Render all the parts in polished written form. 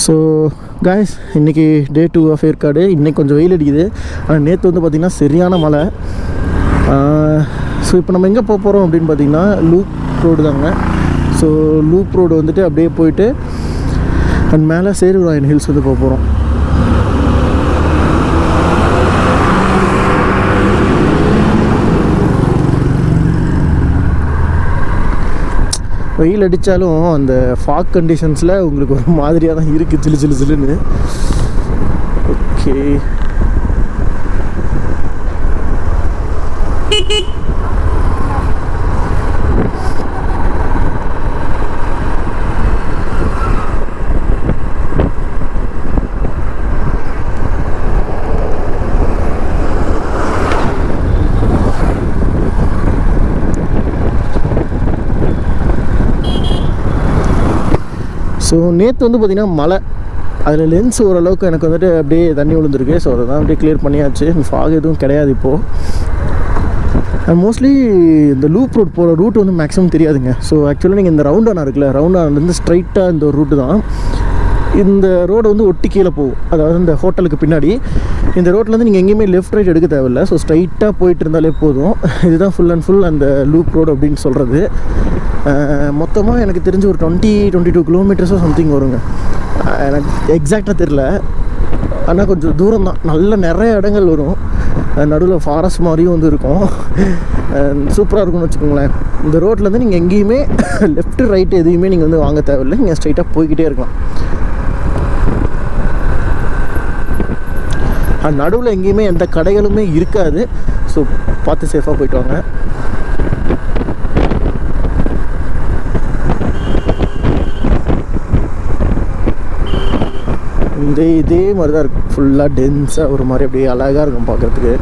So guys, இன்றைக்கி டே 2 of Yercaud. இன்றைக்கி கொஞ்சம் வெயில் அடிக்குது. ஆனால் நேற்று வந்து பார்த்திங்கன்னா சரியான மழை. ஸோ இப்போ நம்ம எங்கே போக போகிறோம் அப்படின்னு பார்த்திங்கன்னா லூப் ரோடு தாங்க. ஸோ லூப் ரோடு வந்துட்டு அப்படியே போயிட்டு அண்ட் மேலே சேருராயன் ஹில்ஸ் வந்து போக போகிறோம். வெயில் அடித்தாலும் அந்த ஃபாக் கண்டிஷன்ஸில் உங்களுக்கு ஒரு மாதிரியாக தான் இருக்குது, சிலு சிலுன்னு. ஓகே, ஸோ நேற்று வந்து பார்த்திங்கன்னா மழை, அதில் லென்ஸ் ஓரளவுக்கு எனக்கு வந்துட்டு அப்படியே தண்ணி விழுந்துருக்கு. ஸோ அதை தான் அப்படியே கிளியர் பண்ணியாச்சு. ஃபாக் எதுவும் கிடையாது இப்போது. அண்ட் மோஸ்ட்லி இந்த லூப் ரோட் போகிற ரூட் வந்து மேக்ஸிமம் தெரியாதுங்க. ஸோ ஆக்சுவலாக நீங்கள் இந்த ரவுண்டானா இருக்குல்ல, ரவுண்டானாலேருந்து ஸ்ட்ரைட்டாக இந்த ஒரு ரூட்டு தான். இந்த ரோடு வந்து ஒட்டி கீழே போகும், அதாவது இந்த ஹோட்டலுக்கு பின்னாடி. இந்த ரோட்லேருந்து நீங்கள் எங்கேயுமே லெஃப்ட் ரைட் எடுக்க தேவையில்லை. ஸோ ஸ்ட்ரைட்டாக போயிட்டு இருந்தாலே போதும். இதுதான் ஃபுல் அண்ட் ஃபுல் அந்த லூப் ரோடு அப்படின்னு சொல்கிறது. மொத்தமாக எனக்கு தெரிஞ்சு ஒரு 22 கிலோமீட்டர்ஸோ சம்திங் வருங்க. எனக்கு எக்ஸாக்டாக தெரில, ஆனால் கொஞ்சம் தூரம் தான். நல்ல நிறைய இடங்கள் வரும். நடுவில் ஃபாரஸ்ட் மாதிரியும் வந்து இருக்கும். சூப்பராக இருக்கும்னு வச்சுக்கோங்களேன். இந்த ரோட்லேருந்து நீங்கள் எங்கேயுமே லெஃப்ட்டு ரைட்டு எதுவுமே நீங்கள் வந்து வாங்க தேவையில்லை. நீங்கள் ஸ்ட்ரைட்டாக போய்கிட்டே இருக்கலாம். நடுவில் எங்கேயுமே எந்த கடைகளுமே இருக்காது. ஸோ பார்த்து சேஃபாக போயிட்டு வாங்க. இதே மாதிரி தான் இருக்கும். ஃபுல்லாக டென்ஸாக ஒரு மாதிரி அப்படியே அழகாக இருக்கும் பார்க்குறதுக்கு.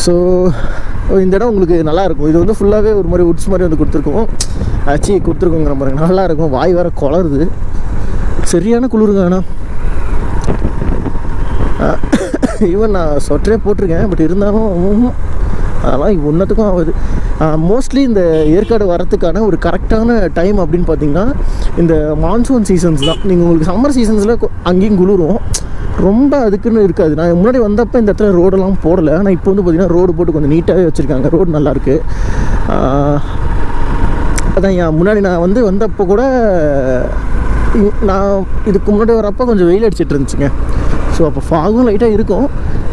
ஸோ இந்த இடம் உங்களுக்கு நல்லாயிருக்கும். இது வந்து ஃபுல்லாகவே ஒரு மாதிரி உட்ஸ் மாதிரி வந்து கொடுத்துருக்கோங்கிற மாதிரி நல்லாயிருக்கும். வாய் வேறு குளருது, சரியான குளிருங்க. ஆனால் ஈவன் நான் சொட்டரே போட்டிருக்கேன், பட் இருந்தாலும் அதெல்லாம் ஒன்றத்துக்கும் ஆகுது. மோஸ்ட்லி இந்த ஏற்காடு வரத்துக்கான ஒரு கரெக்டான டைம் அப்படின்னு பார்த்தீங்கன்னா இந்த மான்சூன் சீசன்ஸ் தான். நீங்கள் உங்களுக்கு சம்மர் சீசன்ஸில் அங்கேயும் குளிரும், ரொம்ப அதுக்குன்னு இருக்காது. நான் முன்னாடி வந்தப்போ இந்த இடத்துல ரோடெல்லாம் போடலை. ஆனால் இப்போ வந்து பார்த்திங்கன்னா ரோடு போட்டு கொஞ்சம் நீட்டாகவே வச்சுருக்காங்க. ரோடு நல்லாயிருக்கு. அதான் முன்னாடி நான் வந்தப்போ கூட நான் இதுக்கு முன்னாடி வரப்போ கொஞ்சம் வெயில் அடிச்சிட்டு இருந்துச்சுங்க. ஸோ அப்போ ஃபாகும் லைட்டாக இருக்கும்.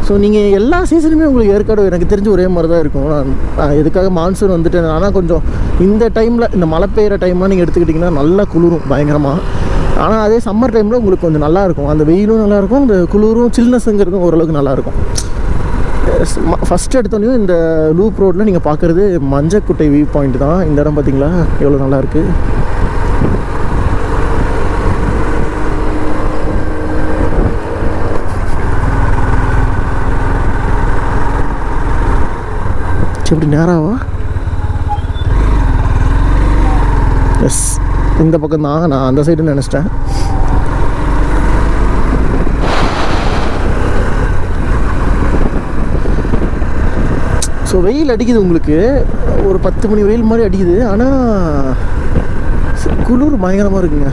ஸோ நீங்கள் எல்லா சீசனுமே உங்களுக்கு ஏற்காடு எனக்கு தெரிஞ்சு ஒரே மாதிரி தான் இருக்கும். நான் எதுக்காக மான்சூன் வந்துட்டு, ஆனால் கொஞ்சம் இந்த டைமில் இந்த மழை பெய்கிற டைம்லாம் நீங்கள் எடுத்துக்கிட்டிங்கன்னா நல்லா குளிரும் பயங்கரமாக. ஆனால் அதே சம்மர் டைமில் உங்களுக்கு கொஞ்சம் நல்லாயிருக்கும். அந்த வெயிலும் நல்லாயிருக்கும், அந்த குளிரும் சில்னஸ்ங்கிறதும் ஓரளவுக்கு நல்லாயிருக்கும். ஃபஸ்ட்டு எடுத்தோடனே இந்த லூப் ரோட்டில் நீங்கள் பார்க்குறது மஞ்சக்குட்டை வியூ பாயிண்ட் தான். இந்த இடம் பார்த்தீங்களா எவ்வளோ நல்லாயிருக்கு. எப்படி நேராவா? எஸ், இந்த பக்கம் தான். நான் அந்த சைடுன்னு நினச்சிட்டேன். ஸோ வெயில் அடிக்குது உங்களுக்கு, ஒரு 10 மணி வெயில் மாதிரி அடிக்குது. ஆனால் குளிர் பயங்கரமாக இருக்குங்க.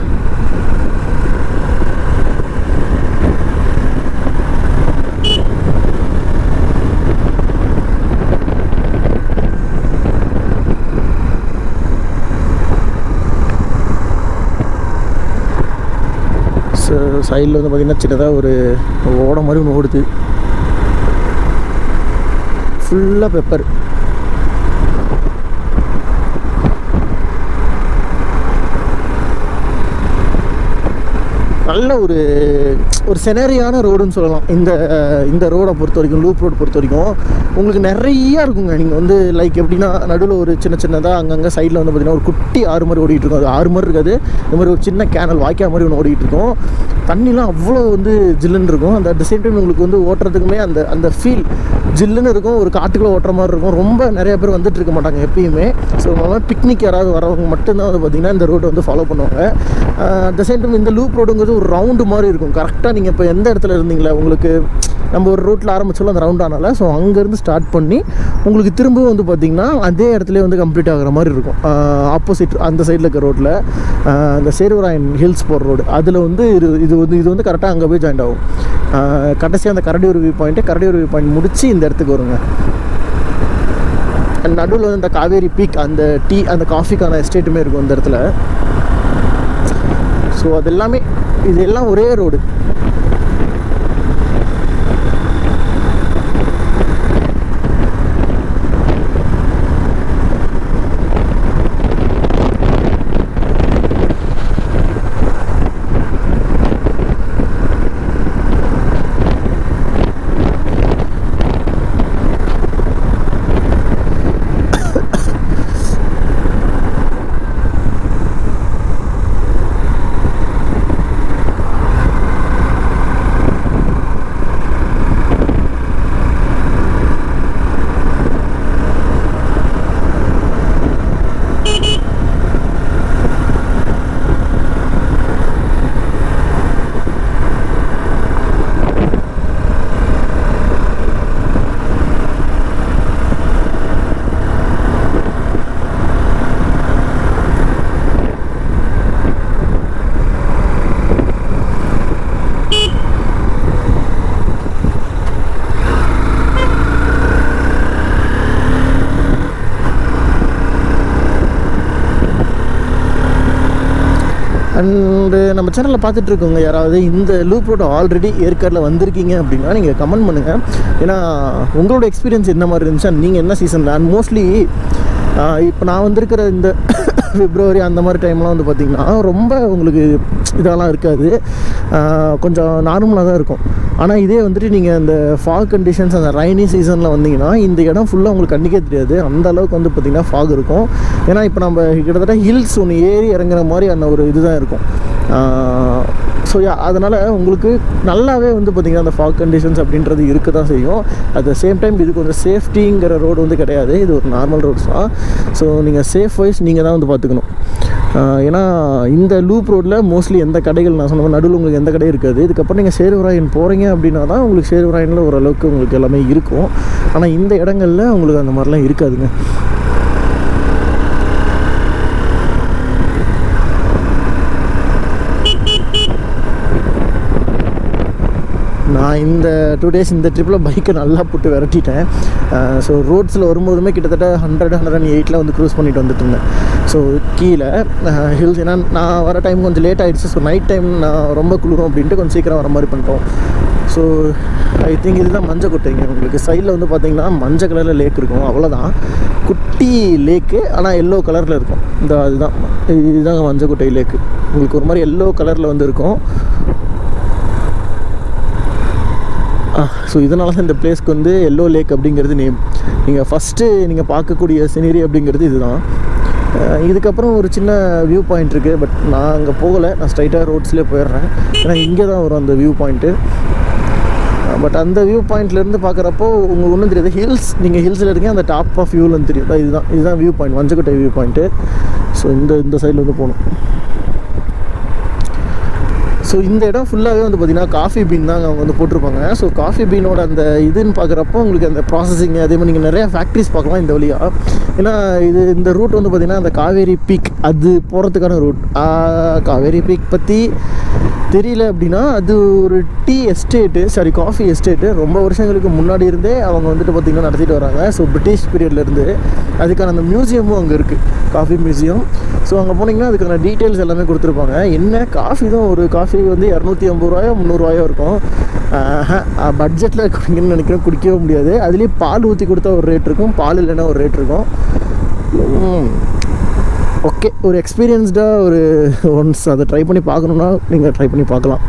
சைடில் வந்து பார்த்திங்கன்னா சின்னதாக ஒரு ஓட மாதிரி ஒன்று ஓடுது. ஃபுல்லாக பெப்பர். நல்ல ஒரு செனரியான ரோடுன்னு சொல்லலாம். இந்த ரோடை பொறுத்த வரைக்கும், லூப் ரோடு பொறுத்த வரைக்கும் உங்களுக்கு நிறையா இருக்குங்க. நீங்கள் வந்து லைக் எப்படின்னா நடுவில் ஒரு சின்னதாக அங்கங்கே சைடில் வந்து பார்த்திங்கன்னா ஒரு குட்டி ஆறு மாதிரி ஓடிட்டு இருக்கும். அது ஆறு மாதிரி இருக்காது, இந்த மாதிரி ஒரு சின்ன கேனல் வாய்க்கா மாதிரி ஒன்று ஓடிட்டு இருக்கும். தண்ணிலாம் அவ்வளோ வந்து ஜில்லுன்னு இருக்கும். அந்த அட் த சேம் டைம் உங்களுக்கு வந்து ஓட்டுறதுக்குமே அந்த ஃபீல் ஜில்லுன்னு இருக்கும். ஒரு காட்டுக்குள்ளே ஓட்டுற மாதிரி இருக்கும். ரொம்ப நிறைய பேர் வந்துட்டு இருக்க மாட்டாங்க எப்பயுமே. ஸோ அதனால் பிக்னிக் யாராவது வரவங்க மட்டும்தான் வந்து பார்த்திங்கன்னா இந்த ரோட்டை வந்து ஃபாலோ பண்ணுவாங்க. அட் த சேம் டைம் இந்த லூப் ரோடுங்கிறது ஒரு ரவுண்டு மாதிரி இருக்கும். கரெக்டாக நீங்கள் இப்போ எந்த இடத்துல இருந்தீங்களா, உங்களுக்கு நம்ம ஒரு ரூட்டில் ஆரம்பிச்சோம் அந்த ரவுண்டானால, ஸோ அங்கேருந்து ஸ்டார்ட் பண்ணி உங்களுக்கு திரும்பவும் வந்து பார்த்திங்கன்னா அதே இடத்துல வந்து கம்ப்ளீட் ஆகிற மாதிரி இருக்கும். ஆப்போசிட் அந்த சைடில் இருக்க ரோட்டில் அந்த சேர்வராயன் ஹில்ஸ் போகிற ரோடு அதில் வந்து இது வந்து கரெக்டாக அங்கே போய் ஜாயிண்ட் ஆகும். கடைசியாக அந்த கரடியூர் வியூ பாயிண்ட் முடித்து இந்த இடத்துக்கு வருங்க. நடுவில் வந்து இந்த காவேரி பீக் அந்த அந்த காஃபிக்கான எஸ்டேட்டுமே இருக்கும் இந்த இடத்துல. ஸோ அது எல்லாமே இது எல்லாம் ஒரே ரோடு. அண்டு நம்ம சேனலில் பார்த்துட்ருக்கோங்க யாராவது இந்த லூப் ரோடு ஆல்ரெடி ஏற்காடில் வந்திருக்கீங்க அப்படின்னா நீங்கள் கமெண்ட் பண்ணுங்கள். ஏன்னா உங்களோட எக்ஸ்பீரியன்ஸ் என்ன மாதிரி இருந்துச்சா, நீங்கள் என்ன சீசனில். அண்ட் மோஸ்ட்லி இப்போ நான் வந்திருக்கிற இந்த பிப்ரவரி அந்த மாதிரி டைம்லாம் வந்து பார்த்திங்கன்னா ரொம்ப உங்களுக்கு இதெல்லாம் இருக்காது, கொஞ்சம் நார்மலாக தான் இருக்கும். ஆனால் இதே வந்துட்டு நீங்கள் அந்த ஃபாக் கண்டிஷன்ஸ் அந்த ரைனி சீசனில் வந்தீங்கன்னா இந்த இடம் ஃபுல்லாக உங்களுக்கு கண்டிக்கே தெரியாது, அந்த அளவுக்கு வந்து பார்த்திங்கன்னா ஃபாக் இருக்கும். ஏன்னா இப்போ நம்ம கிட்டத்தட்ட ஹில்ஸ் ஒன்று ஏறி இறங்குற மாதிரி அந்த ஒரு இதுதான் இருக்கும். ஸோ அதனால் உங்களுக்கு நல்லாவே வந்து பார்த்திங்கன்னா அந்த ஃபாக் கண்டிஷன்ஸ் அப்படின்றது இருக்க தான் செய்யும். அட் த சேம் டைம் இது கொஞ்சம் சேஃப்டிங்கிற ரோடு வந்து கிடையாது, இது ஒரு நார்மல் ரோட்ஸ் தான். ஸோ நீங்கள் சேஃப் வைஸ் நீங்கள் தான் வந்து பார்த்துக்கணும். ஏன்னா இந்த லூப் ரோட்டில் மோஸ்ட்லி எந்த கடைகள் நான் சொன்ன நடுவில் உங்களுக்கு எந்த கடையும் இருக்காது. இதுக்கப்புறம் நீங்கள் சேர்வராயன் போகிறீங்க அப்படின்னா தான் உங்களுக்கு சேர்வராயனில் ஓரளவுக்கு உங்களுக்கு எல்லாமே இருக்கும். ஆனால் இந்த இடங்களில் உங்களுக்கு அந்த மாதிரிலாம் இருக்காதுங்க. நான் இந்த 2 days இந்த ட்ரிப்பில் பைக்கை நல்லா போட்டு விரட்டிட்டேன். ஸோ ரோட்ஸில் வரும்போதுமே கிட்டத்தட்ட 100-108 வந்து க்ரூஸ் பண்ணிட்டு வந்துட்டு இருந்தேன். ஸோ கீழே ஹில்ஸ், ஏன்னா நான் வர டைம் கொஞ்சம் லேட் ஆகிடுச்சு. ஸோ நைட் டைம் நான் ரொம்ப குளிரும் அப்படின்ட்டு கொஞ்சம் சீக்கிரம் வர மாதிரி பண்ணிட்டோம். ஸோ ஐ திங்க் இதுதான் மஞ்சக்கொட்டைங்க. உங்களுக்கு சைடில் வந்து பார்த்திங்கன்னா மஞ்சள் கலரில் லேக் இருக்கும், அவ்வளோதான். குட்டி லேக்கு, ஆனால் எல்லோ கலரில் இருக்கும். இதுதான் மஞ்சக்கொட்டை லேக்கு. உங்களுக்கு ஒரு மாதிரி எல்லோ கலரில் வந்து இருக்கும். ஸோ இதனால தான் இந்த பிளேஸ்க்கு வந்து எல்லோ லேக் அப்படிங்கிறது நேம். நீங்கள் ஃபஸ்ட்டு நீங்கள் பார்க்கக்கூடிய சினரி அப்படிங்கிறது இதுதான். இதுக்கப்புறம் ஒரு சின்ன வியூ பாயிண்ட் இருக்குது, பட் நான் அங்கே போகலை, நான் ஸ்ட்ரைட்டாக ரோட்ஸ்லேயே போயிடுறேன். ஏன்னா இங்கே தான் வரும் அந்த வியூ பாயிண்ட்டு. பட் அந்த வியூ பாயிண்ட்லேருந்து பார்க்குறப்போ உங்களுக்கு ஒன்றும் தெரியாது. நீங்கள் ஹில்ஸில் இருக்கீங்க, அந்த டாப் ஆஃப் வியூவில் தெரியும். இதுதான் view point, Manjakkottai view point. So இந்த சைடில் வந்து போகணும். ஸோ இந்த இடம் ஃபுல்லாகவே வந்து பார்த்திங்கன்னா காஃபி பீன் தாங்க அவங்க வந்து போட்டிருப்பாங்க. ஸோ காஃபி பீனோட அந்த இதுன்னு பார்க்குறப்போ உங்களுக்கு அந்த ப்ராசஸிங் அதே மாதிரி நீங்கள் நிறையா ஃபேக்ட்ரிஸ் பார்க்கலாம் இந்த வழியாக. ஏன்னா இந்த ரூட் வந்து பார்த்திங்கன்னா அந்த காவேரி பீக் அது போகிறதுக்கான ரூட். காவேரி பீக் பற்றி தெரியல அப்படின்னா அது ஒரு காஃபி எஸ்டேட்டு. ரொம்ப வருஷங்களுக்கு முன்னாடி இருந்தே அவங்க வந்துட்டு பார்த்திங்கன்னா நடத்திட்டு வராங்க. ஸோ பிரிட்டிஷ் பீரியட்லேருந்து அதுக்கான அந்த மியூசியமும் அங்கே இருக்குது, காஃபி மியூசியம். ஸோ அங்கே போனீங்கன்னா அதுக்கான டீட்டெயில்ஸ் எல்லாமே கொடுத்துருப்பாங்க. என்ன காஃபி தான் ஒரு காஃபி வந்து 250-300 இருக்கும். பட்ஜெட்டில் குடிங்கன்னு நினைக்கிறேன், குடிக்கவே முடியாது. அதுலேயும் பால் ஊற்றி கொடுத்தா ஒரு ரேட் இருக்கும், பால் இல்லைன்னா ஒரு ரேட் இருக்கும். ஓகே, ஒரு எக்ஸ்பீரியன்ஸ்டாக ஒரு ஒன்ஸ் அதை ட்ரை பண்ணி பார்க்கணுன்னா நீங்கள் ட்ரை பண்ணி பார்க்கலாம்.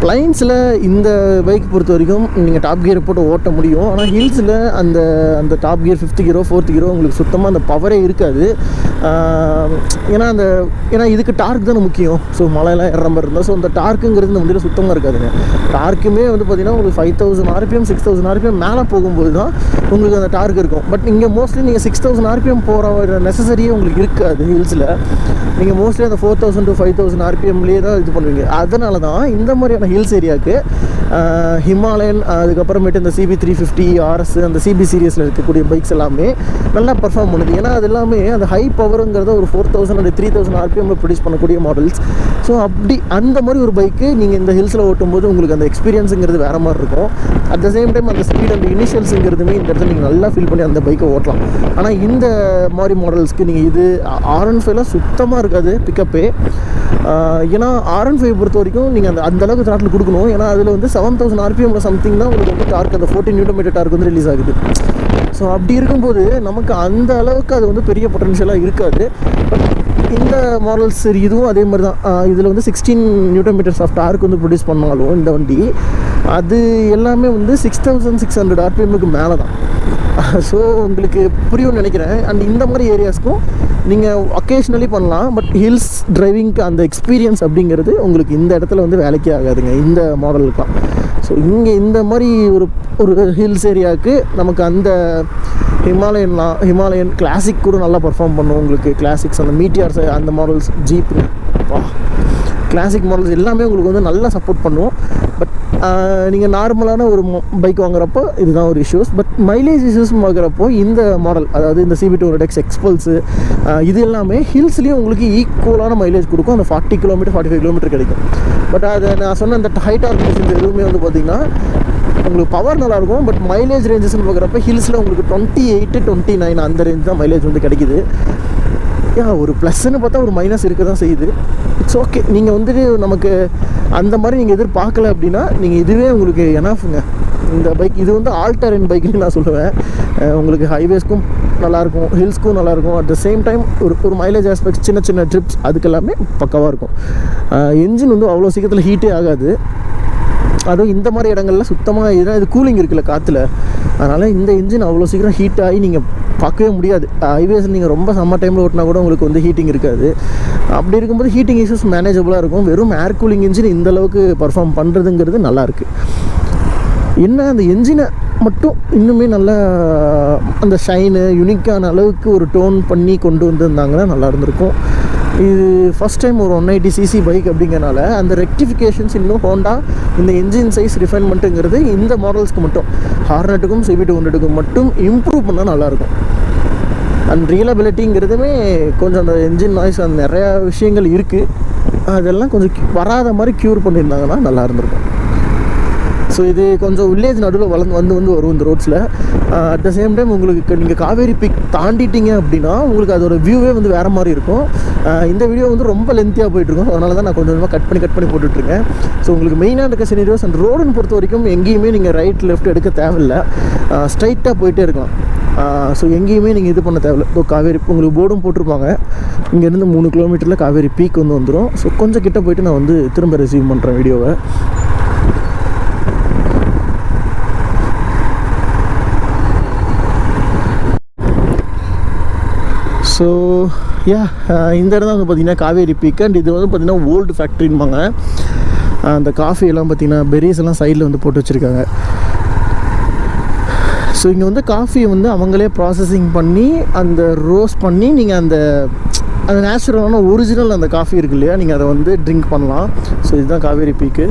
பிளைன்ஸில் இந்த பைக் பொறுத்த வரைக்கும் நீங்கள் டாப் கியர் போட்டு ஓட்ட முடியும். ஆனால் ஹில்ஸில் அந்த டாப் கியர் 5th கியரோ 4th கியரோ உங்களுக்கு சுத்தமாக அந்த பவரே இருக்காது. ஏன்னா இதுக்கு டார்க் தானே முக்கியம். ஸோ மலையெல்லாம் ஏற மாதிரி இருந்தால் ஸோ அந்த டார்க்குங்கிறது இந்த வண்டியில் சுத்தமாக இருக்காதுங்க. டார்க்குமே வந்து பார்த்திங்கன்னா உங்களுக்கு 5000 RPM 6000 RPM மேலே போகும்போது தான் உங்களுக்கு அந்த டார்க் இருக்கும். பட் இங்கே மோஸ்ட்லி நீங்கள் 6000 RPM போகிற நெசசரியே உங்களுக்கு இருக்காது. ஹில்ஸில் நீங்கள் மோஸ்ட்லி அந்த 4000 to 5000 RPMலேயே தான் இது பண்ணுவீங்க. அதனால தான் இந்த மாதிரியான ஹில்ஸ் ஏரியாவுக்கு ஹிமாலயன், அதுக்கப்புறமேட்டு இந்த CB 350 RS, அந்த CB சீரியஸில் இருக்கக்கூடிய பைக்ஸ் எல்லாமே நல்லா பர்ஃபார்ம் பண்ணுது. ஏன்னா அது எல்லாமே அந்த ஹை பவருங்கிறத ஒரு 4000 and 3000 RPM ப்ரொடியூஸ் பண்ணக்கூடிய மாடல்ஸ். ஸோ அப்படி அந்த மாதிரி ஒரு பைக்கு நீங்கள் இந்த ஹில்ஸில் ஓட்டும்போது உங்களுக்கு அந்த எக்ஸ்பீரியன்ஸுங்கிறது வேறு மாதிரி இருக்கும். அட் த சேம் டைம் அந்த ஸ்பீட் அண்ட் இனிஷியல்ஸுங்கிறதுமே இந்த இடத்துல நீங்கள் நல்லா ஃபீல் பண்ணி அந்த பைக்கை ஓட்டலாம். ஆனால் இந்த மாதிரி மாடல்ஸ்க்கு நீங்கள் இது R15 சுத்தமாக இருக்காது பிக்கப்பே. ஏன்னா R15 பொறுத்த வரைக்கும் நீங்கள் அந்த அளவுக்கு த்ராட்டில் கொடுக்கணும். ஏன்னா அதில் வந்து 7000 RPM சம்திங் தான் உங்களுக்கு வந்து டார்க், அந்த 14 Nm டார்க் வந்து ரிலீஸ் ஆகுது. ஸோ அப்படி இருக்கும்போது நமக்கு அந்த அளவுக்கு அது வந்து பெரிய பொட்டன்ஷியலாக இருக்காது. பட் இந்த மாடல்ஸ் சரி இதுவும் அதே மாதிரி தான். இதில் வந்து 16 Nm ஆஃப் டார்க் வந்து ப்ரொடியூஸ் பண்ணாலும் இந்த வண்டி அது எல்லாமே வந்து 6600 RPMக்கு மேலே தான். ஸோ உங்களுக்கு புரியும்னு நினைக்கிறேன். அண்ட் இந்த மாதிரி ஏரியாஸ்க்கும் நீங்கள் ஒகேஷ்னலி பண்ணலாம். பட் ஹில்ஸ் டிரைவிங்க்கு அந்த எக்ஸ்பீரியன்ஸ் அப்படிங்கிறது உங்களுக்கு இந்த இடத்துல வந்து வேலைக்கே ஆகாதுங்க இந்த மாடலுக்குலாம். ஸோ இங்கே இந்த மாதிரி ஒரு ஹில்ஸ் ஏரியாவுக்கு நமக்கு அந்த ஹிமாலயன் கிளாசிக் கூட நல்லா பர்ஃபார்ம் பண்ணும். உங்களுக்கு கிளாசிக்ஸ் அந்த மீட்டியார்ஸ் அந்த மாடல்ஸ் ஜீப்பு கிளாசிக் மாடல்ஸ் எல்லாமே உங்களுக்கு வந்து நல்லா சப்போர்ட் பண்ணுவோம். பட் நீங்கள் நார்மலான ஒரு பைக் வாங்குறப்போ இதுதான் ஒரு இஷ்யூஸ். பட் மைலேஜ் இஷ்யூஸ் வாங்குறப்போ இந்த மாடல், அதாவது இந்த CB 200X எக்ஸ்பல்ஸு இது எல்லாமே ஹில்ஸ்லேயும் உங்களுக்கு ஈக்குவலான மைலேஜ் கொடுக்கும். அந்த 40 km 45 km கிடைக்கும். பட் அதை நான் சொன்ன அந்த ஹைட் ஆர்கனைசேஷன் எதுவுமே வந்து பார்த்திங்கன்னா உங்களுக்கு பவர் நல்லாயிருக்கும். பட் மைலேஜ் ரேஞ்சஸ்ன்னு பார்க்குறப்ப ஹில்ஸில் உங்களுக்கு 28 29 அந்த ரேஞ்ச் தான் மைலேஜ் வந்து கிடைக்குது. ஒரு ப்ளஸ்ன்னு பார்த்தா ஒரு மைனஸ் இருக்க தான் செய்யுது. It's okay. நீங்கள் வந்துட்டு நமக்கு அந்த மாதிரி நீங்கள் எதிர்பார்க்கல அப்படின்னா நீங்கள் இதுவே உங்களுக்கு எனாஃபுங்க இந்த பைக். இது வந்து ஆல்டரன் பைக்குன்னு நான் சொல்லுவேன். உங்களுக்கு ஹைவேஸ்க்கும் நல்லாயிருக்கும், ஹில்ஸ்க்கும் நல்லாயிருக்கும். அட் த சேம் டைம் ஒரு மைலேஜ் ஆஸ்பெக்ட்ஸ் சின்ன சின்ன ட்ரிப்ஸ் அதுக்கெல்லாமே பக்காவாக இருக்கும். என்ஜின் வந்து அவ்வளோ சீக்கிரத்தில் ஹீட்டே ஆகாது. அதுவும் இந்த மாதிரி இடங்கள்ல சுத்தமாக இது கூலிங் இருக்குல்ல காற்றுல, அதனால் இந்த இன்ஜின் அவ்வளோ சீக்கிரம் ஹீட் ஆகி நீங்கள் பார்க்கவே முடியாது. ஹைவேஸில் நீங்கள் ரொம்ப சம்மர் டைமில் ஓட்டினா கூட உங்களுக்கு வந்து ஹீட்டிங் இருக்காது. அப்படி இருக்கும்போது ஹீட்டிங் இஷ்யூஸ் மேனேஜபிளாக இருக்கும். வெறும் ஏர் கூலிங் இன்ஜின் இந்தளவுக்கு பர்ஃபார்ம் பண்ணுறதுங்கிறது நல்லாயிருக்கு. என்ன அந்த என்ஜினை மட்டும் இன்னுமே நல்லா அந்த ஷைனு யூனிக்கான அளவுக்கு ஒரு டோன் பண்ணி கொண்டு வந்திருந்தாங்கன்னா நல்லா இருந்திருக்கும். இது ஃபஸ்ட் டைம் ஒரு 180cc பைக் அப்படிங்கிறனால அந்த ரெக்டிஃபிகேஷன்ஸ் இன்னும் ஹோண்டா இந்த என்ஜின் சைஸ் ரிஃபைன்மெண்ட்டுங்கிறது இந்த மாடல்ஸ்க்கு மட்டும், ஹார்னட்டுக்கும் CB 200க்கும் மட்டும் இம்ப்ரூவ் பண்ணால் நல்லாயிருக்கும். அண்ட் ரியலபிலிட்டிங்கிறதுமே கொஞ்சம் அந்த என்ஜின் நாய்ஸ் அந்த நிறையா விஷயங்கள் இருக்குது, அதெல்லாம் கொஞ்சம் வராத மாதிரி க்யூர் பண்ணியிருந்தாங்கன்னா நல்லா இருந்திருக்கும். ஸோ இது கொஞ்சம் வில்லேஜ் நடுவில் வந்து வரும் இந்த ரோட்ஸில். அட் த சேம் டைம் உங்களுக்கு நீங்கள் காவேரி பீக் தாண்டிட்டீங்க அப்படின்னா உங்களுக்கு அதோட வியூவே வந்து வேறு மாதிரி இருக்கும். இந்த வீடியோ வந்து ரொம்ப லென்த்தியாக போயிட்டுருக்கும், அதனால தான் நான் கொஞ்சம் கொஞ்சமாக கட் பண்ணி போட்டுட்ருக்கேன். ஸோ உங்களுக்கு மெயினாக இருக்க சினரியோஸ் அண்ட் ரோடுன்னு பொறுத்த வரைக்கும் எங்கேயுமே நீங்கள் ரைட் லெஃப்ட் எடுக்க தேவையில்லை, ஸ்ட்ரைட்டாக போயிட்டே இருக்கலாம். ஸோ எங்கேயுமே நீங்கள் இது பண்ண தேவையில்லை. இப்போ காவேரி உங்களுக்கு போர்டும் போட்டிருப்பாங்க, இங்கேருந்து 3 கிலோமீட்டரில் காவேரி பீக் வந்து வந்துடும். ஸோ கொஞ்சம் கிட்ட போயிட்டு நான் வந்து திரும்ப ரெசீவ் பண்ணுறேன் வீடியோவை. ஸோ இந்த இடம் தான் வந்து பார்த்திங்கன்னா காவேரி பீக். அண்ட் இது வந்து பார்த்திங்கன்னா ஓல்டு ஃபேக்ட்ரின்பாங்க. அந்த காஃபி எல்லாம் பார்த்திங்கன்னா பெரிஸ் எல்லாம் சைடில் வந்து போட்டு வச்சுருக்காங்க. ஸோ இங்கே வந்து காஃபியை வந்து அவங்களே ப்ராசஸிங் பண்ணி அந்த ரோஸ்ட் பண்ணி நீங்கள் அந்த நேச்சுரலான ஒரிஜினல் அந்த காஃபி இருக்கு இல்லையா, நீங்கள் அதை வந்து ட்ரிங்க் பண்ணலாம். ஸோ இதுதான் காவேரி பீக்கு.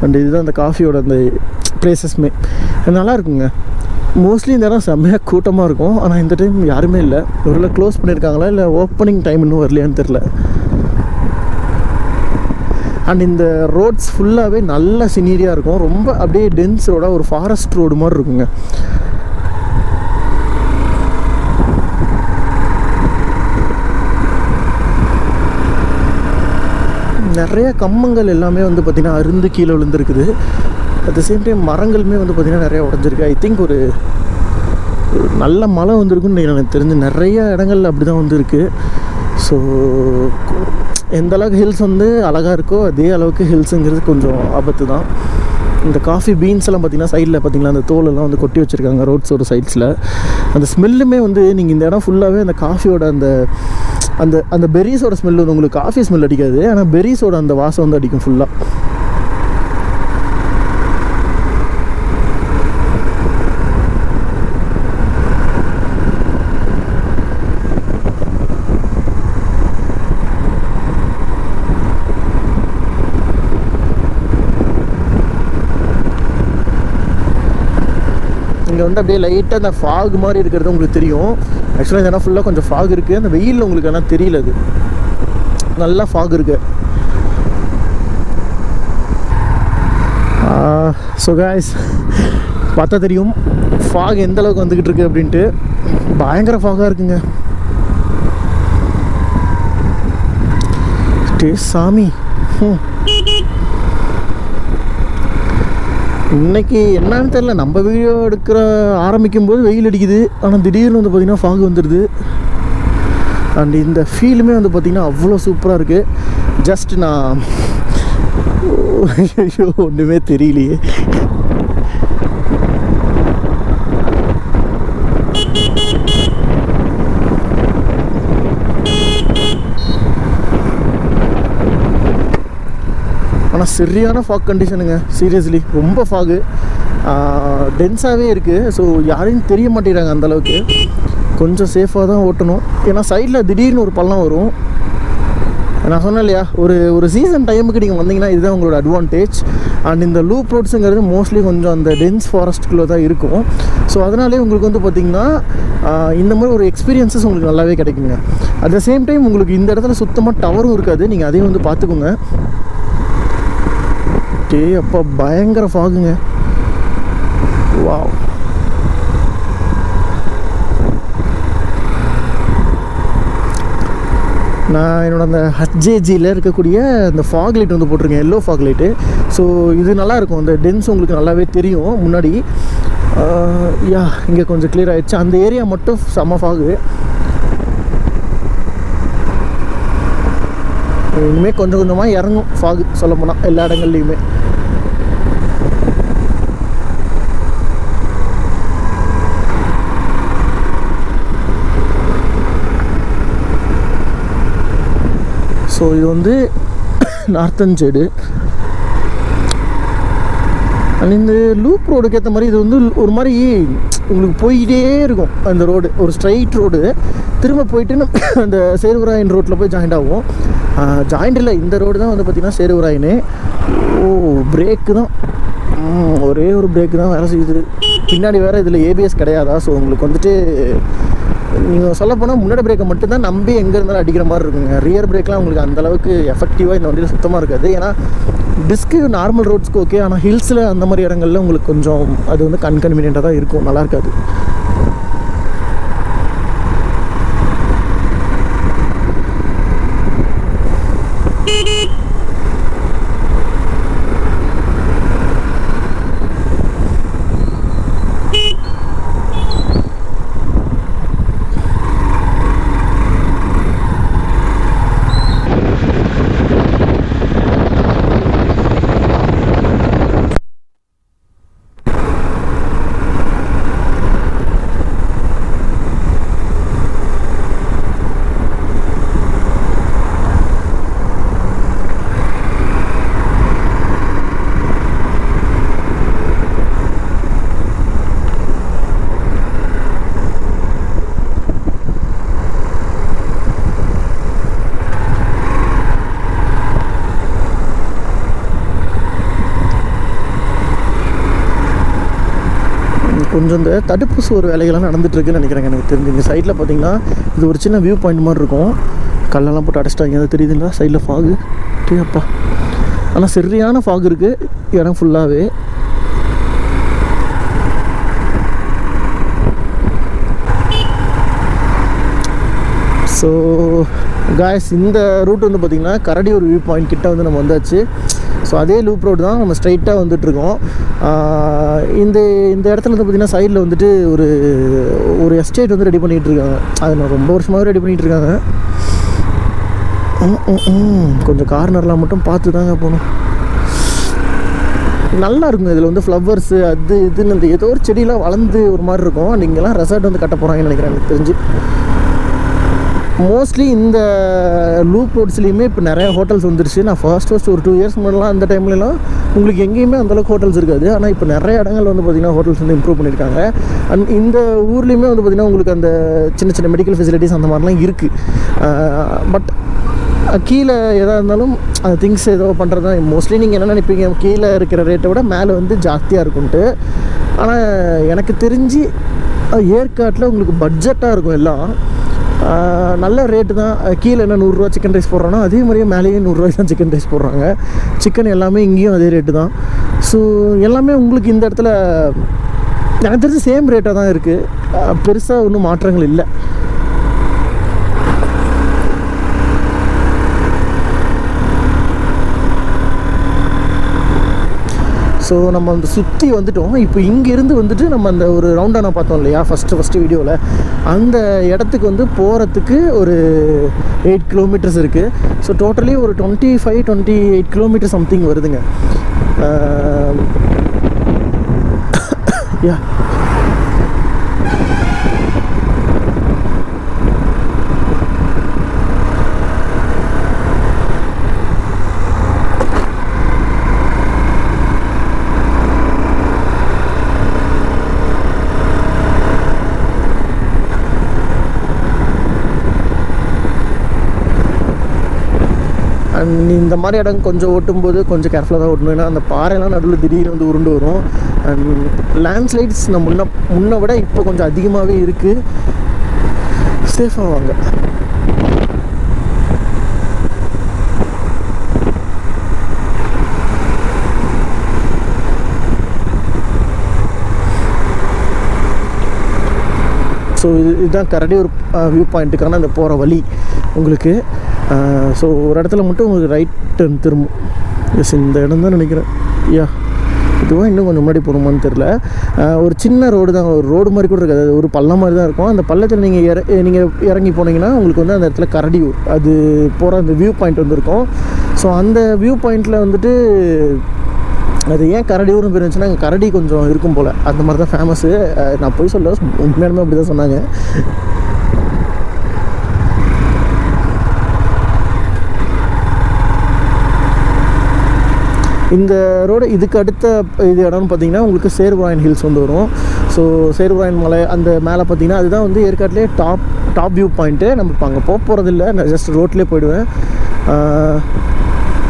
அண்ட் இதுதான் அந்த காஃபியோட அந்த ப்ளேசஸ்மே நல்லா இருக்குங்க. மோஸ்ட்லி இந்த இடம் செம்மையாக கூட்டமாக இருக்கும். ஆனால் இந்த டைம் யாருமே இல்லை. ஒருவேளை க்ளோஸ் பண்ணியிருக்காங்களா இல்லை ஓப்பனிங் டைம் இன்னும் வரலையான்னு தெரில. அண்ட் இந்த ரோட்ஸ் ஃபுல்லாகவே நல்ல சினீரியாக இருக்கும். ரொம்ப அப்படியே டென்ஸ் ரோடாக ஒரு ஃபாரஸ்ட் ரோடு மாதிரி இருக்குங்க. நிறைய கம்பங்கள் எல்லாமே வந்து பார்த்திங்கன்னா அருந்து கீழே விழுந்துருக்குது. அட் த சேம் டைம் மரங்களுமே வந்து பார்த்திங்கன்னா நிறையா உடஞ்சிருக்கு. ஐ திங்க் ஒரு நல்ல மழை வந்திருக்குன்னு எனக்கு தெரிஞ்சு நிறைய இடங்கள்ல அப்படி தான் வந்துருக்கு. ஸோ எந்த அளவுக்கு ஹில்ஸ் வந்து அழகாக இருக்கோ அதே அளவுக்கு ஹில்ஸுங்கிறது கொஞ்சம் ஆபத்து தான். இந்த காஃபி பீன்ஸ் எல்லாம் பார்த்திங்கன்னா சைடில் பார்த்திங்கன்னா அந்த தோலெல்லாம் வந்து கொட்டி வச்சுருக்காங்க ரோட்ஸ் ஒரு சைட்ஸில். அந்த ஸ்மெல்லுமே வந்து நீங்கள் இந்த இடம் ஃபுல்லாகவே அந்த காஃபியோட அந்த அந்த அந்த பெரிஸோட ஸ்மெல் வந்து உங்களுக்கு காஃபி ஸ்மெல் அடிக்காது, ஆனால் பெரிஸோட அந்த வாசம் வந்து அடிக்கும் ஃபுல்லாக. இங்கே வந்து அப்படியே லைட்டாக அந்த ஃபாக் மாதிரி இருக்கிறது உங்களுக்கு தெரியும். ஆக்சுவலாக இந்த இடம் ஃபுல்லாக கொஞ்சம் ஃபாக் இருக்குது. அந்த வெயிலில் உங்களுக்கு ஆனால் தெரியல, அது நல்லா ஃபாக் இருக்குது. ஸோ காய்ஸ் பார்த்தா தெரியும் ஃபாக் எந்த அளவுக்கு வந்துக்கிட்டு இருக்கு அப்படின்ட்டு. பயங்கர ஃபாகாக இருக்குங்க. சாமி, இன்றைக்கி என்னன்னு தெரில. நம்ம வீடியோ எடுக்கிற ஆரம்பிக்கும் போது வெயில் அடிக்குது, ஆனால் திடீர்னு வந்து பார்த்திங்கன்னா ஃபாக் வந்துடுது. அண்ட் இந்த ஃபீலுமே வந்து பார்த்திங்கன்னா அவ்வளோ சூப்பராக இருக்குது. ஜஸ்ட் நான் ஐயோ ஒன்றுமே தெரியலையே. ஆனால் சரியான ஃபாக் கண்டிஷனுங்க. சீரியஸ்லி ரொம்ப ஃபாகு, டென்ஸாகவே இருக்குது. ஸோ யாரையும் தெரிய மாட்டேங்கிறாங்க அந்தளவுக்கு. கொஞ்சம் சேஃபாக தான் ஓட்டணும். ஏன்னா சைடில் திடீர்னு ஒரு பள்ளம் வரும். நான் சொன்னேன் இல்லையா, ஒரு சீசன் டைமுக்கு நீங்கள் வந்தீங்கன்னா இதுதான் உங்களோட அட்வான்டேஜ். அண்ட் இந்த லூப் ரோட்ஸுங்கிறது மோஸ்ட்லி கொஞ்சம் அந்த டென்ஸ் ஃபாரஸ்ட்டுக்குள்ளே தான் இருக்கும். ஸோ அதனாலே உங்களுக்கு வந்து பார்த்திங்கன்னா இந்த மாதிரி ஒரு எக்ஸ்பீரியன்ஸஸ் உங்களுக்கு நல்லாவே கிடைக்குங்க. அட் த சேம் டைம் உங்களுக்கு இந்த இடத்துல சுத்தமாக டவரும் இருக்காது, நீங்கள் அதையும் வந்து பார்த்துக்கோங்க. அப்போ பயங்கர ஃபாகுங்க. வாவ், நான் என்னோட அந்த ஹச்ஜேஜியில் இருக்கக்கூடிய அந்த ஃபாக் லைட் வந்து போட்டிருக்கேன், எல்லோ ஃபாக் லைட்டு. ஸோ இது நல்லாயிருக்கும், அந்த டென்ஸ் உங்களுக்கு நல்லாவே தெரியும் முன்னாடி. யா இங்கே கொஞ்சம் கிளியர் ஆகிடுச்சு. அந்த ஏரியா மட்டும் செம்ம ஃபாகு. இனிமேல் கொஞ்சம் கொஞ்சமாக இறங்கும் ஃபாகு சொல்ல போனால் எல்லா இடங்கள்லையுமே. ஸோ இது வந்து நார்த்தன் சைடு. அண்ட் இந்த லூப் ரோடுக்கு ஏற்ற மாதிரி இது வந்து ஒரு மாதிரி உங்களுக்கு போயிட்டே இருக்கும் அந்த ரோடு. ஒரு ஸ்ட்ரைட் ரோடு திரும்ப போயிட்டு அந்த சேருவராயன் ரோட்டில் போய் ஜாயிண்ட் ஆகும். ஜாயிண்ட் இல்லை, இந்த ரோடு தான் வந்து பார்த்திங்கன்னா சேருவராயனே. பிரேக்கு தான், ஒரே ஒரு பிரேக்கு தான் வேறு செய்யுது. பின்னாடி வேறு இதில் ஏபிஎஸ் கிடையாதா. ஸோ உங்களுக்கு வந்துட்டு நீங்கள் சொல்லப்போனால் முன்னாடி பிரேக்கை மட்டும்தான் நம்பி எங்கே இருந்தாலும் அடிக்கிற மாதிரி இருக்குங்க. ரியர் பிரேக்லாம் உங்களுக்கு அந்தளவுக்கு எஃபெக்டிவாக இந்த வண்டியில் சுத்தமாக இருக்காது. ஏன்னா டிஸ்க்கு நார்மல் ரோட்ஸ்க்கு ஓகே, ஆனால் ஹில்ஸில் அந்த மாதிரி இடங்கள்ல உங்களுக்கு கொஞ்சம் அது வந்து கன்வீனியண்ட்டாக தான் இருக்கும், நல்லா இருக்காது. கொஞ்சம் இந்த தடுப்பு சுவர் வேலைகள்லாம் நடந்துகிட்ருக்குன்னு நினைக்கிறேங்க எனக்கு தெரிஞ்சு. இங்கே சைடில் பார்த்தீங்கன்னா இது ஒரு சின்ன வியூ பாயிண்ட் மாதிரி இருக்கும். கல்லெல்லாம் போட்டு அடைச்சிட்டாங்க, அது தெரியுதுங்களா சைடில் ஃபாகு. அப்பா ஆனால் சரியான ஃபாக் இருக்குது இடம் ஃபுல்லாகவே. ஸோ காய்ஸ் இந்த ரூட் வந்து பார்த்திங்கன்னா கரடியூர் வியூ பாயிண்ட் கிட்ட வந்து நம்ம வந்தாச்சு. ஸோ அதே லூப் ரோடு தான் நம்ம ஸ்ட்ரைட்டாக வந்துட்டுருக்கோம். இந்த இடத்துல வந்து பார்த்திங்கன்னா சைடில் வந்துட்டு ஒரு எஸ்டேட் வந்து ரெடி பண்ணிகிட்டு இருக்காங்க. அது நான் ரொம்ப வருஷமாகவே ரெடி பண்ணிகிட்டு இருக்காங்க. கொஞ்சம் கார்னர்லாம் மட்டும் பார்த்து தாங்க போகணும். நல்லா இருக்கும். இதில் வந்து ஃப்ளவர்ஸு அது இதுன்னு இந்த ஏதோ ஒரு செடியெலாம் வளர்ந்து ஒரு மாதிரி இருக்கும். நீங்கள்லாம் ரெசார்ட் வந்து கட்ட போகிறாங்கன்னு நினைக்கிறேன் எனக்கு தெரிஞ்சு. மோஸ்ட்லி இந்த லூப் ரோட்ஸ்லேயுமே இப்போ நிறையா ஹோட்டல்ஸ் வந்துருச்சு. நான் ஃபர்ஸ்ட் ஒரு 2 இயர்ஸ் முன்னாடிலாம் அந்த டைம்லலாம் உங்களுக்கு எங்கேயுமே அந்தளவுக்கு ஹோட்டல்ஸ் இருக்காது. ஆனால் இப்போ நிறைய இடங்கள் வந்து பார்த்திங்கன்னா ஹோட்டல்ஸ் வந்து இம்ப்ரூவ் பண்ணியிருக்காங்க. அண்ட் இந்த ஊர்லேயுமே வந்து பார்த்திங்கன்னா உங்களுக்கு அந்த சின்ன சின்ன மெடிக்கல் ஃபெசிலிட்டிஸ் அந்த மாதிரிலாம் இருக்குது. பட் கீழே எதாக இருந்தாலும் அந்த திங்ஸ் ஏதோ பண்ணுறது தான் மோஸ்ட்லி. நீங்கள் என்ன நினைப்பீங்க, கீழே இருக்கிற ரேட்டை விட மேலே வந்து ஜாஸ்தியாக இருக்கும்ன்ட்டு. ஆனால் எனக்கு தெரிஞ்சு ஏற்காட்டில் உங்களுக்கு பட்ஜெட்டாக இருக்கும் எல்லாம். நல்ல ரேட்டு தான். கீழே என்ன 100 ரூபா சிக்கன் ரைஸ் போடுறோன்னா அதே மாதிரியே மேலேயே 100 ரூபாய்க்கு தான் சிக்கன் ரைஸ் போடுறாங்க. சிக்கன் எல்லாமே இங்கேயும் அதே ரேட்டு தான். ஸோ எல்லாமே உங்களுக்கு இந்த இடத்துல எனக்கு தெரிஞ்சு சேம் ரேட்டாக தான் இருக்குது. பெருசாக ஒன்றும் மாற்றங்கள் இல்லை. ஸோ நம்ம வந்து சுற்றி வந்துட்டோம். இப்போ இங்கேருந்து வந்துட்டு நம்ம அந்த ஒரு ரவுண்டானா பார்த்தோம் இல்லையா ஃபஸ்ட்டு வீடியோவில், அந்த இடத்துக்கு வந்து போகிறதுக்கு ஒரு 8 கிலோமீட்டர்ஸ் இருக்குது. ஸோ டோட்டலி ஒரு 25-28 கிலோமீட்டர் சம்திங் வருதுங்க. யா அண்ட் இந்த மாதிரி இடம் கொஞ்சம் ஓட்டும்போது கொஞ்சம் கேர்ஃபுல்லாக தான் ஓட்டணும். ஏன்னா அந்த பாறைலாம் நடுவில் திடீர்னு வந்து உருண்டு வரும். அண்ட் லேண்ட்ஸ்லைட்ஸ் நம்ம முன்ன விட இப்போ கொஞ்சம் அதிகமாகவே இருக்குது. சேஃபாக வாங்க. ஸோ இதுதான் கரெக்டாக ஒரு வியூ பாயிண்ட்டுக்கான அந்த போகிற வழி உங்களுக்கு. ஸோ ஒரு இடத்துல மட்டும் உங்களுக்கு ரைட் டர்ன் திரும்பும். எஸ், இந்த இடம் தான் நினைக்கிறேன். யா இதுவாக இன்னும் கொஞ்சம் முன்னாடி போகணுமான்னு தெரில. ஒரு சின்ன ரோடு தான், ஒரு ரோடு மாதிரி கூட இருக்காது, அது ஒரு பள்ளம் மாதிரி தான் இருக்கும். அந்த பள்ளத்தில் நீங்கள் இறங்கி போனீங்கன்னா உங்களுக்கு வந்து அந்த இடத்துல கரடியூர் அது போகிற அந்த வியூ பாயிண்ட் வந்து இருக்கும். ஸோ அந்த வியூ பாயிண்ட்டில் வந்துட்டு அது ஏன் கரடியூர்னு பேர் இருந்துச்சுன்னா அங்கே கரடி கொஞ்சம் இருக்கும் போல், அந்த மாதிரி தான் ஃபேமஸ்ஸு. நான் போய் சொல்ல உண்மையாலுமே அப்படி தான் சொன்னாங்க. இந்த ரோடு இதுக்கு அடுத்த இது இடம்னு பார்த்திங்கன்னா உங்களுக்கு சேர்வராயன் ஹில்ஸ் வந்து வரும். ஸோ சேர்வராயன் மலை அந்த மேலே பார்த்திங்கன்னா அதுதான் வந்து ஏற்காட்டிலே டாப் வியூ பாயிண்ட்டு. நம்ம இப்போ அங்கே போகிறதில்ல, நான் ஜஸ்ட் ரோட்லேயே போயிடுவேன்.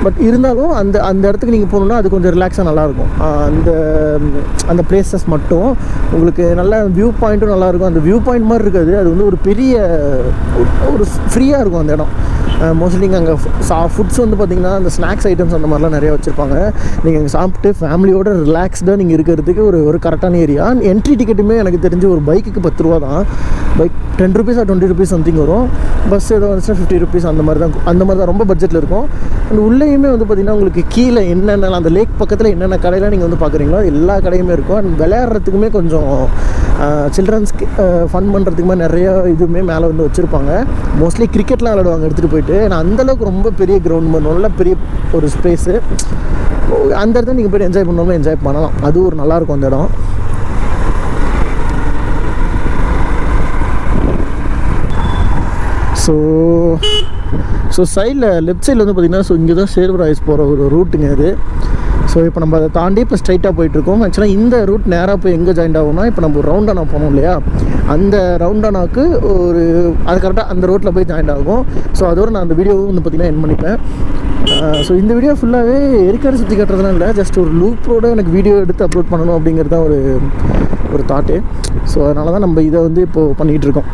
பட் இருந்தாலும் அந்த இடத்துக்கு நீங்கள் போகணுன்னா அது கொஞ்சம் ரிலாக்ஸாக நல்லாயிருக்கும். அந்த பிளேசஸ் மட்டும் உங்களுக்கு நல்ல வியூ பாயிண்ட்டும் நல்லாயிருக்கும். அந்த வியூ பாயிண்ட் மாதிரி இருக்காது, அது வந்து ஒரு பெரிய ஒரு ஃப்ரீயாக இருக்கும் அந்த இடம். மோஸ்ட்லி நீங்கள் அங்கே ஃபுட்ஸ் வந்து பார்த்திங்கன்னா அந்த ஸ்நாக்ஸ் ஐட்டம்ஸ் அந்த மாதிரிலாம் நிறையா வச்சுருப்பாங்க. நீங்கள் அங்கே சாப்பிட்டு ஃபேமிலியோட ரிலாக்ஸ்டாக நீங்கள் இருக்கிறதுக்கு ஒரு கரெக்டான ஏரியா. என்ட்ரி டிக்கெட்டுமே எனக்கு தெரிஞ்சு ஒரு பைக்குக்கு 10 ரூபா தான். Bike 10 rupees or 20 rupees something வரும். பஸ் ஏதோ வந்துச்சுன்னா 50 rupees அந்த மாதிரி தான் ரொம்ப பட்ஜெட்டில் இருக்கும். அண்ட் உள்ளேயுமே வந்து பார்த்திங்கன்னா உங்களுக்கு கீழே என்னென்ன அந்த லேக் பக்கத்தில் என்னென்ன கடையெல்லாம் நீங்கள் வந்து பார்க்குறீங்களோ எல்லா கடையுமே இருக்கும். அண்ட் விளையாடுறதுக்குமே கொஞ்சம் சில்ட்ரன்ஸ்க்கு ஃபன் பண்ணுறதுக்குமே நிறையா இதுவுமே மேலே வந்து வச்சுருப்பாங்க. மோஸ்ட்லி கிரிக்கெட்லாம் விளையாடுவாங்க எடுத்துகிட்டு போயிட்டு. ஏன்னா அந்தளவுக்கு ரொம்ப பெரிய கிரவுண்ட் மாதிரி நல்ல பெரிய ஒரு ஸ்பேஸு. அந்த இடத்துல நீங்கள் போய்ட்டு என்ஜாய் பண்ணாமல் என்ஜாய் பண்ணலாம். அது ஒரு நல்லாயிருக்கும் அந்த இடம். ஸோ சைடில் லெஃப்ட் சைடில் வந்து பார்த்திங்கன்னா ஸோ இங்கே தான் சேர்வராயஸ் போகிற ஒரு ரூட்டுங்க அது. ஸோ இப்போ நம்ம அதை தாண்டி இப்போ ஸ்ட்ரைட்டாக போயிட்டுருக்கோம். ஆக்சுவலாக இந்த ரூட் நேராக போய் எங்கே ஜாயின் ஆகும்னா, இப்போ நம்ம ஒரு ரவுண்டானா போனோம் இல்லையா, அந்த ரவுண்டானாவுக்கு அது கரெக்டாக அந்த ரோட்டில் போய் ஜாயின் ஆகும். ஸோ அதோடு நான் அந்த வீடியோவும் வந்து பார்த்திங்கன்னா என் பண்ணிப்பேன். ஸோ இந்த வீடியோ ஃபுல்லாகவே ஏற்காடு சுற்றி காட்டுறதுலாம் இல்லை, ஜஸ்ட் ஒரு லூப்போடு எனக்கு வீடியோ எடுத்து அப்லோட் பண்ணணும் அப்படிங்கிறது தான் ஒரு தாட்டு. ஸோ அதனால தான் நம்ம இதை வந்து இப்போது பண்ணிகிட்ருக்கோம்.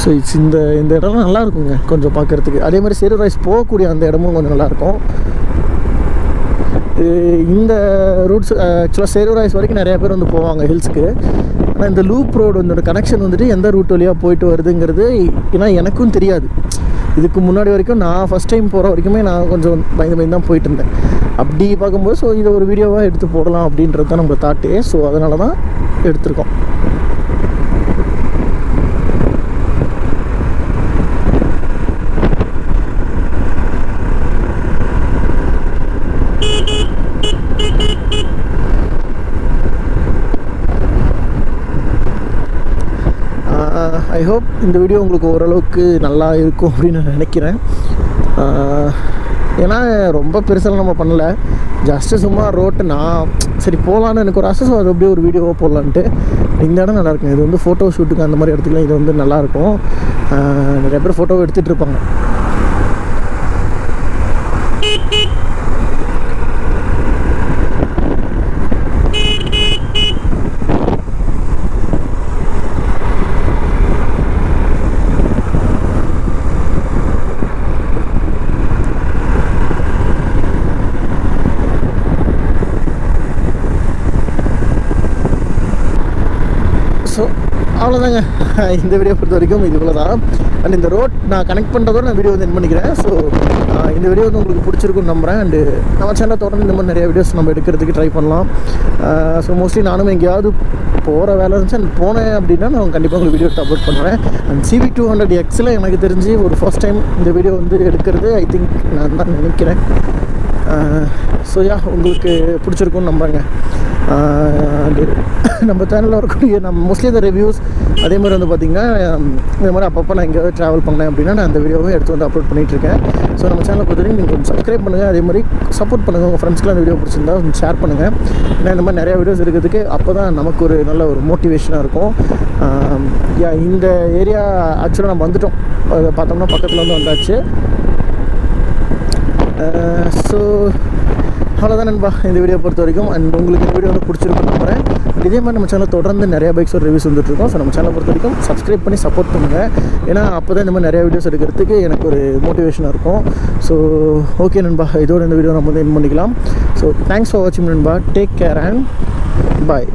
ஸோ இந்த இடம்லாம் நல்லா இருக்குங்க கொஞ்சம் பார்க்குறதுக்கு. அதே மாதிரி சேர்வராயஸ் போகக்கூடிய அந்த இடமும் கொஞ்சம் நல்லாயிருக்கும். இந்த ரூட்ஸ் ஆக்சுவலாக சேர்வராயஸ் வரைக்கும் நிறையா பேர் வந்து போவாங்க ஹில்ஸுக்கு. ஆனால் இந்த லூப் ரோடு வந்து கனெக்ஷன் வந்துட்டு எந்த ரூட் வழியாக போயிட்டு வருதுங்கிறது ஏன்னா எனக்கும் தெரியாது. இதுக்கு முன்னாடி வரைக்கும் நான் ஃபஸ்ட் டைம் போகிற வரைக்குமே நான் கொஞ்சம் பயந்து தான் போயிட்டு இருந்தேன். அப்படி பார்க்கும்போது ஸோ இதை ஒரு வீடியோவாக எடுத்து போடலாம் அப்படின்றது தான் நம்ம தாட்டு. ஸோ அதனால தான் எடுத்திருக்கோம். ஹோப் இந்த வீடியோ உங்களுக்கு ஓரளவுக்கு நல்லா இருக்கும் அப்படின்னு நான் நினைக்கிறேன். ஏன்னா ரொம்ப பெருசாக நம்ம பண்ணலை, ஜஸ்ட்டு சும்மா ரோட்டு நான் சரி போகலான்னு எனக்கு ஒரு ஆசை. ஸோ அது அப்படியே ஒரு வீடியோவாக போடலான்ட்டு. இந்த இடம் நல்லாயிருக்கும். இது வந்து ஃபோட்டோ ஷூட்டுக்கு அந்த மாதிரி இடத்துக்குலாம் இது வந்து நல்லாயிருக்கும். நிறைய பேர் ஃபோட்டோ எடுத்துகிட்டு இருப்பாங்க. ஸோ அவ்வளோதாங்க, இந்த வீடியோ பொறுத்த வரைக்கும் இது இவ்வளோ தான். அண்ட் இந்த ரோட் நான் கனெக்ட் பண்ணுறதோட நான் வீடியோ வந்து என் பண்ணிக்கிறேன். ஸோ இந்த வீடியோ வந்து உங்களுக்கு பிடிச்சிருக்குன்னு நம்புகிறேன். அண்டு நம்ம சேனலை தொடர்ந்து இந்த மாதிரி நிறைய வீடியோஸ் நம்ம எடுக்கிறதுக்கு ட்ரை பண்ணலாம். ஸோ மோஸ்ட்லி நானும் எங்கேயாவது போகிற வேலை இருந்துச்சு அண்ட் போனேன் அப்படின்னா நான் கண்டிப்பாக உங்களுக்கு வீடியோ அப்லோட் பண்ணுறேன். அண்ட் CV200Xல் எனக்கு தெரிஞ்சு ஒரு ஃபர்ஸ்ட் டைம் இந்த வீடியோ வந்து எடுக்கிறது ஐ திங்க் நான் தான் நினைக்கிறேன். ஸோ உங்களுக்கு பிடிச்சிருக்குன்னு நம்புகிறேங்க. நம்ம சேனலில் வரக்கூடிய நம்ம மோஸ்ட்லி இந்த ரிவ்யூஸ் அதே மாதிரி வந்து பார்த்திங்கன்னா இந்த மாதிரி அப்பப்போ நான் எங்கேயாவது ட்ராவல் பண்ணேன் அப்படின்னா நான் அந்த வீடியோவை எடுத்து வந்து அப்லோட் பண்ணிகிட்ருக்கேன். ஸோ நம்ம சேனலை பொறுத்தவரைக்கும் நீங்கள் கொஞ்சம் சப்ஸ்கிரைப் பண்ணுங்கள், அதே மாதிரி சப்போர்ட் பண்ணுங்கள். உங்கள் ஃப்ரெண்ட்ஸ்க்குலாம் இந்த வீடியோ பிடிச்சிருந்தா ஷேர் பண்ணுங்கள். ஏன்னா இந்த மாதிரி நிறையா வீடியோஸ் இருக்கிறதுக்கு அப்போ தான் நமக்கு ஒரு நல்ல ஒரு மோட்டிவேஷனாக இருக்கும். இந்த ஏரியா ஆக்சுவலாக நம்ம வந்துவிட்டோம், பார்த்தோம்னா பக்கத்தில் வந்து வந்தாச்சு. ஸோ அவ்வளோதான் நண்பா இந்த வீடியோ பொறுத்த வரைக்கும். அண்ட் உங்களுக்கு இந்த வீடியோ வந்து பிடிச்சிருக்குன்னு நம்புகிறேன். இதே மாதிரி நம்ம சேனல் தொடர்ந்து நிறையா பைக்ஸோட ரிவ்யூஸ் வந்துட்டுருக்கோம். ஸோ நம்ம சேனலை பொறுத்த வரைக்கும் சப்ஸ்கிரைப் பண்ணி சப்போர்ட் பண்ணுங்கள். ஏன்னா அப்போ தான் இந்த மாதிரி நிறையா வீடியோஸ் எடுக்கிறதுக்கு எனக்கு ஒரு மோட்டிவேஷனாக இருக்கும். ஸோ ஓகே நண்பா, இதோட இந்த வீடியோ நம்ம வந்து எண்ட் பண்ணிக்கலாம். ஸோ தேங்க்ஸ் ஃபார் வாட்சிங் நண்பா. Take care and bye.